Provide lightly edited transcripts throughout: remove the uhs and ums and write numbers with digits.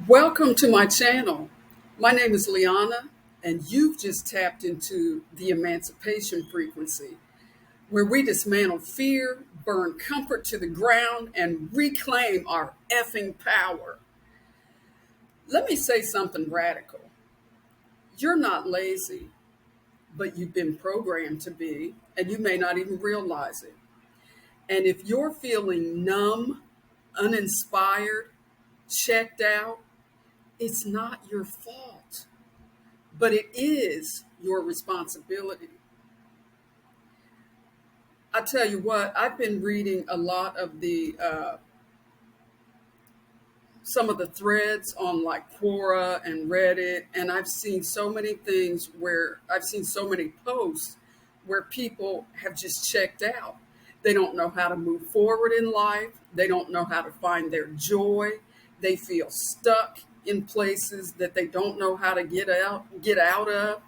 Welcome to my channel. My name is Liana, and you've just tapped into the Emancipation frequency, where we dismantle fear, burn comfort to the ground, and reclaim our effing power. Let me say something radical. You're not lazy, but you've been programmed to be, and you may not even realize it. And if you're feeling numb, uninspired, checked out, it's not your fault, but it is your responsibility. I tell you what, I've been reading a lot of the some of the threads on like Quora and Reddit, and I've seen so many things where I've seen so many posts where people have just checked out. They don't know how to move forward in life. They don't know how to find their joy. They feel stuck in places that they don't know how to get out of.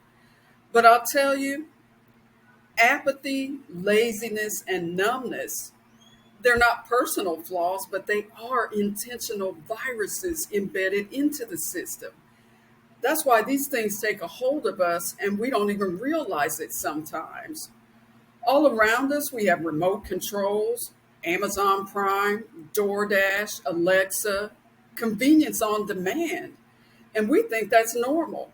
But I'll tell you, apathy, laziness, and numbness, they're not personal flaws, but they are intentional viruses embedded into the system. That's why these things take a hold of us and we don't even realize it sometimes. All around us, we have remote controls, Amazon Prime, DoorDash, Alexa, convenience on demand. And we think that's normal,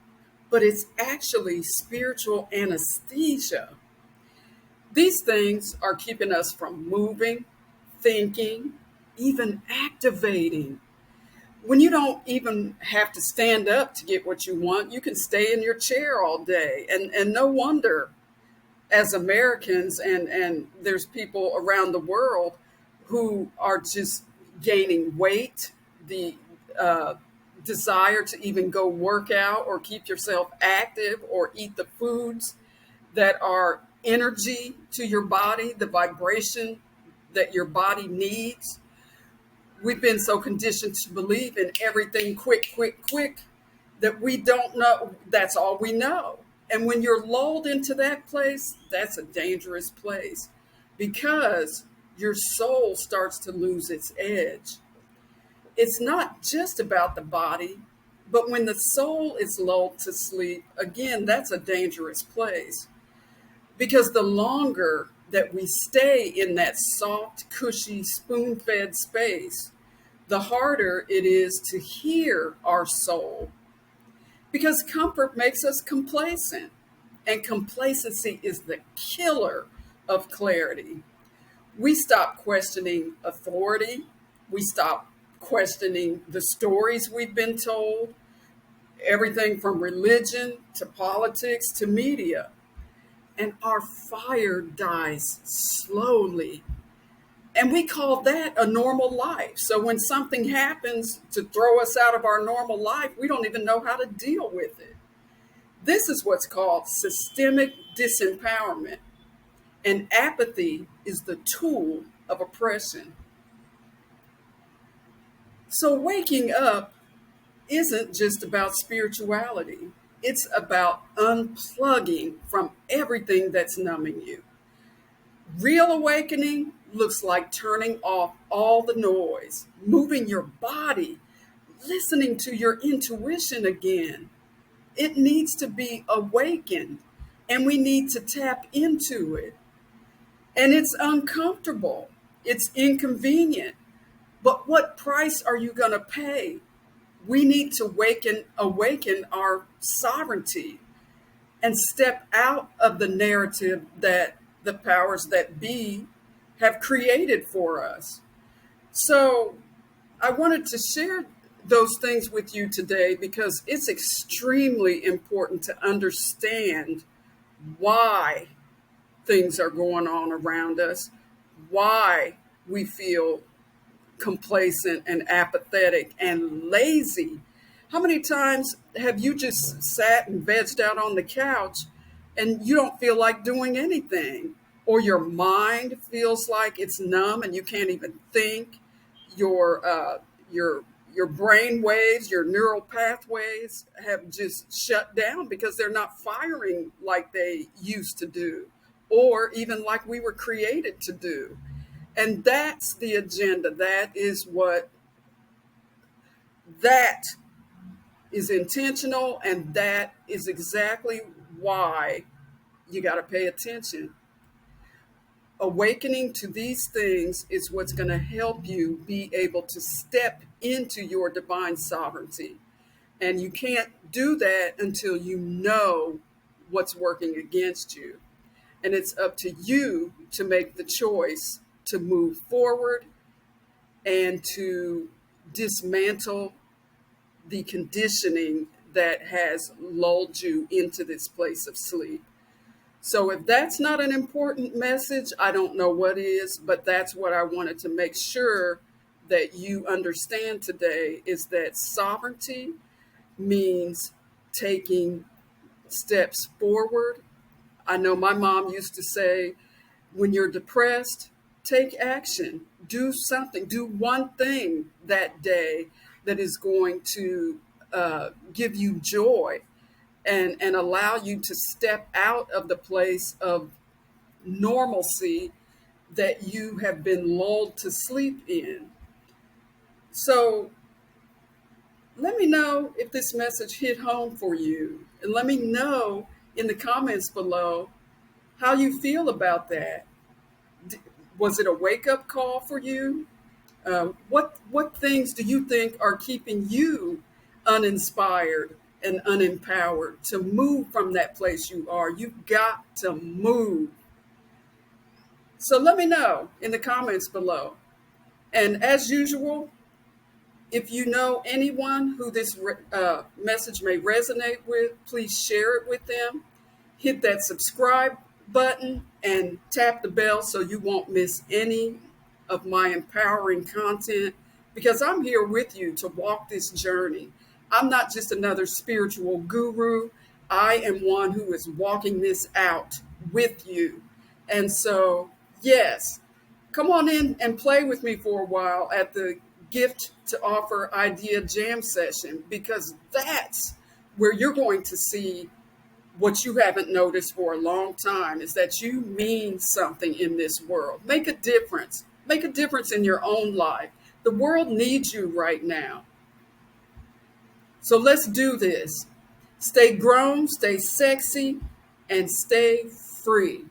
but it's actually spiritual anesthesia. These things are keeping us from moving, thinking, even activating. When you don't even have to stand up to get what you want, you can stay in your chair all day. And no wonder, as Americans, and there's people around the world who are just gaining weight, the desire to even go work out or keep yourself active or eat the foods that are energy to your body, the vibration that your body needs. We've been so conditioned to believe in everything quick, quick, quick that we don't know. That's all we know. And when you're lulled into that place, that's a dangerous place because your soul starts to lose its edge. It's not just about the body, but when the soul is lulled to sleep, again, that's a dangerous place. Because the longer that we stay in that soft, cushy, spoon fed space, the harder it is to hear our soul. Because comfort makes us complacent, and complacency is the killer of clarity. We stop questioning authority, we stop questioning the stories we've been told, everything from religion to politics to media. And our fire dies slowly. And we call that a normal life. So when something happens to throw us out of our normal life, we don't even know how to deal with it. This is what's called systemic disempowerment. And apathy is the tool of oppression. So waking up isn't just about spirituality. It's about unplugging from everything that's numbing you. Real awakening looks like turning off all the noise, moving your body, listening to your intuition again. It needs to be awakened, and we need to tap into it. And it's uncomfortable, it's inconvenient. But what price are you going to pay? We need to awaken our sovereignty and step out of the narrative that the powers that be have created for us. So I wanted to share those things with you today because it's extremely important to understand why things are going on around us, why we feel complacent and apathetic and lazy. How many times have you just sat and vegged out on the couch and you don't feel like doing anything? Or your mind feels like it's numb and you can't even think. Your your brain waves, your neural pathways have just shut down because they're not firing like they used to do, or even like we were created to do. And that's the agenda. That is what that is intentional, and that is exactly why you got to pay attention. Awakening to these things is what's going to help you be able to step into your divine sovereignty. And you can't do that until you know what's working against you. And it's up to you to make the choice to move forward and to dismantle the conditioning that has lulled you into this place of sleep. So if that's not an important message, I don't know what is, but that's what I wanted to make sure that you understand today, is that sovereignty means taking steps forward. I know my mom used to say, when you're depressed, take action, do something, do one thing that day that is going to give you joy and allow you to step out of the place of normalcy that you have been lulled to sleep in. So let me know if this message hit home for you. And let me know in the comments below how you feel about that. Was it a wake-up call for you? What things do you think are keeping you uninspired and unempowered to move from that place you are? You've got to move. So let me know in the comments below. And as usual, if you know anyone who this message may resonate with, please share it with them. Hit that subscribe button and tap the bell so you won't miss any of my empowering content, because I'm here with you to walk this journey. I'm not just another spiritual guru. I am one who is walking this out with you. And so, yes, come on in and play with me for a while at the Gift to Offer Idea Jam session, because that's where you're going to see what you haven't noticed for a long time, is that you mean something in this world. Make a difference. Make a difference in your own life. The world needs you right now. So let's do this. Stay grown, stay sexy, and stay free.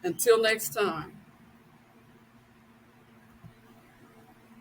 Until next time.